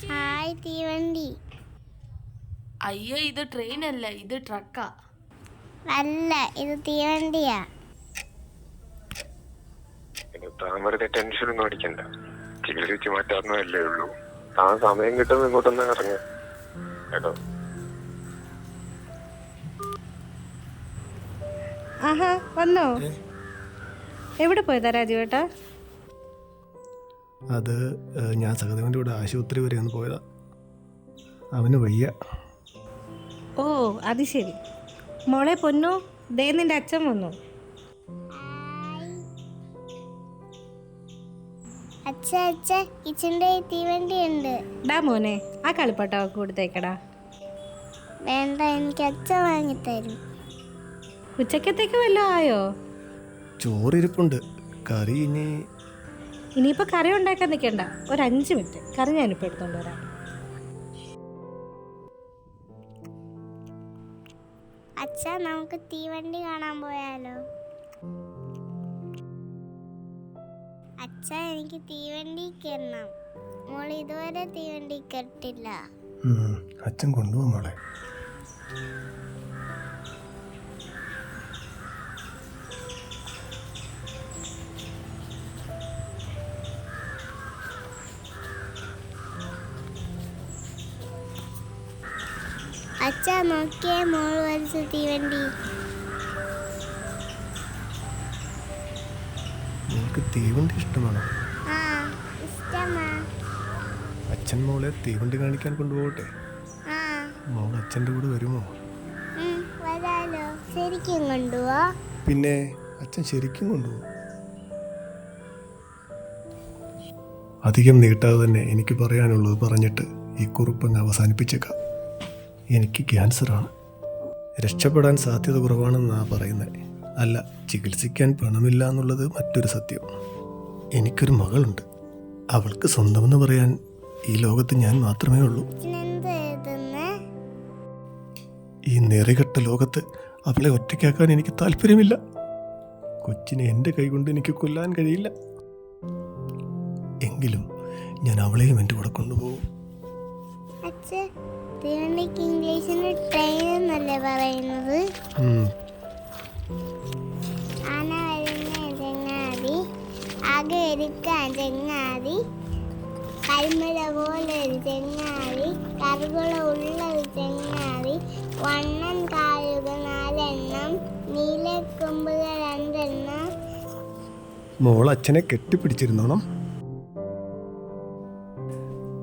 Hi തീവണ്ടി. അയ്യോ, ഇത് ട്രെയിൻ അല്ല, ഇത് ട്രക്കാ. അല്ല, ഇത് തീവണ്ടിയാ. താമരത്തെ ടെൻഷനൊന്നും അടിക്കണ്ട, ചികിത്സിച്ച് മാറ്റാവുന്നതല്ലേ ഉള്ളൂ. താൻ സമയം കിട്ടുമ്പോൾ ഇങ്ങോട്ടൊന്ന് ഇറങ്ങ കേട്ടോ. ആഹാ, വന്നോ? എവിടെ പോയതാ രാജുവേട്ടാ? അത് ഞാൻ സഹദേവൻ്റെ കൂടെ ആശുപത്രി വരെ ഒന്ന് പോയതാ. അവന് വയ്യ. ഓ, അത് ശരി. മോളെ പൊന്നു, ദേ നിന്റെ അച്ഛൻ വന്നു. അച്ഛ കിച്ചന്റെ തീവണ്ടി ഉണ്ട്. ഡാ മോനെ, ആ കളിപ്പാട്ട അവൾക്ക് കൊടുത്തേക്കടാ. വേണ്ട, എനിക്ക് അച്ഛൻ വാങ്ങിത്തരും. ഉച്ചക്കത്തേക്ക് വല്ലതും ആയോ? ചോറിരിപ്പുണ്ട്, കറി ഇനിയിപ്പോൾ കറി ഉണ്ടാക്കാൻ നിൽക്കണ്ട, ഒരു 5 മിനിറ്റ്. കറി ഞാനിപ്പോൾ എടുത്തോണ്ട് വരാം. അച്ഛ, നമുക്ക് തീവണ്ടി കാണാൻ പോയാലോ? അച്ഛ, എനിക്ക് തീവണ്ടി കയറണം. മോൾ ഇതുവരെ തീവണ്ടി കെട്ടില്ല. അച്ഛൻ കൊണ്ടുപോകും മോളെ. അച്ഛ, നോക്കിയേ, മോൾ വലിച്ച തീവണ്ടി. നിങ്ങൾക്ക് തീവണ്ടി ഇഷ്ടമാണോ? ആ, ഇഷ്ടമാ. അച്ഛൻ മോളെ തീവണ്ടി കാണിക്കാൻ കൊണ്ടുപോകട്ടെ? ആ, മോൾ അച്ഛൻ്റെ കൂടെ വരുമോ? വരാലോ. ശരിക്കും കൊണ്ടുപോവാ? പിന്നെ അച്ഛൻ ശരിക്കും കൊണ്ടുപോകും. അധികം നീട്ടാതെ തന്നെ എനിക്ക് പറയാനുള്ളത് പറഞ്ഞിട്ട് ഈ കുറിപ്പങ്ങ് അവസാനിപ്പിച്ചേക്കാം. എനിക്ക് ക്യാൻസറാണ്. രക്ഷപ്പെടാൻ സാധ്യത കുറവാണെന്നാണ് പറയുന്നത്. അല്ല, ചികിത്സിക്കാൻ പണമില്ല എന്നുള്ളത് മറ്റൊരു സത്യം. എനിക്കൊരു മകളുണ്ട്. അവൾക്ക് സ്വന്തമെന്ന് പറയാൻ ഈ ലോകത്ത് ഞാൻ മാത്രമേ ഉള്ളൂ. ഈ നെറികെട്ട ലോകത്ത് അവളെ ഒറ്റയ്ക്കാക്കാൻ എനിക്ക് താല്പര്യമില്ല. കൊച്ചിനെ എൻ്റെ കൈകൊണ്ട് എനിക്ക് കൊല്ലാൻ കഴിയില്ല. എങ്കിലും ഞാൻ അവളെയും എൻ്റെ കൂടെ കൊണ്ടുപോകും. തീവണ്ടിക്ക് ഇംഗ്ലീഷിൽ ട്രെയിൻ എന്നല്ലേ പറയുന്നത്? ആന വരുന്ന ചങ്ങാതി, ആകെ ഒരുക്കാൻ ചങ്ങാതി, കരിമല പോലൊരു ചങ്ങാതി, കറുകുള ഉള്ളൊരു ചങ്ങാതി, വണ്ണൻ കാലുകൾ 4 എണ്ണം, നീലക്കൊമ്പുകൾ 2 എണ്ണം. മോൾ അച്ഛനെ കെട്ടിപ്പിടിച്ചിരുന്നോണം.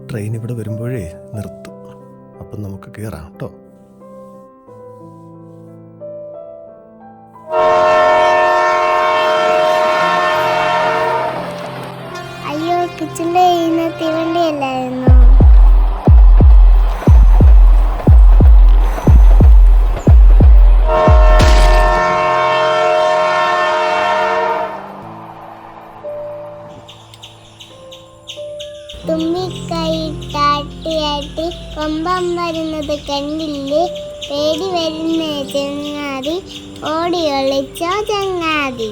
ട്രെയിൻ ഇവിടെ വരുമ്പോഴേ നിർത്തും. അപ്പം നമുക്ക് കയറാം കേട്ടോ. അയ്യോ, കിച്ചന്റെ ഇന്ന് തീവണ്ടി അല്ലായിരുന്നു. തുമ്പിക്കൈട്ടാട്ടിയാട്ടി കൊമ്പം വരുന്നത് കണ്ടില്ലേ? പേടി വരുന്ന ചങ്ങാതി, ഓടി ഒളിച്ചോ ചങ്ങാതി.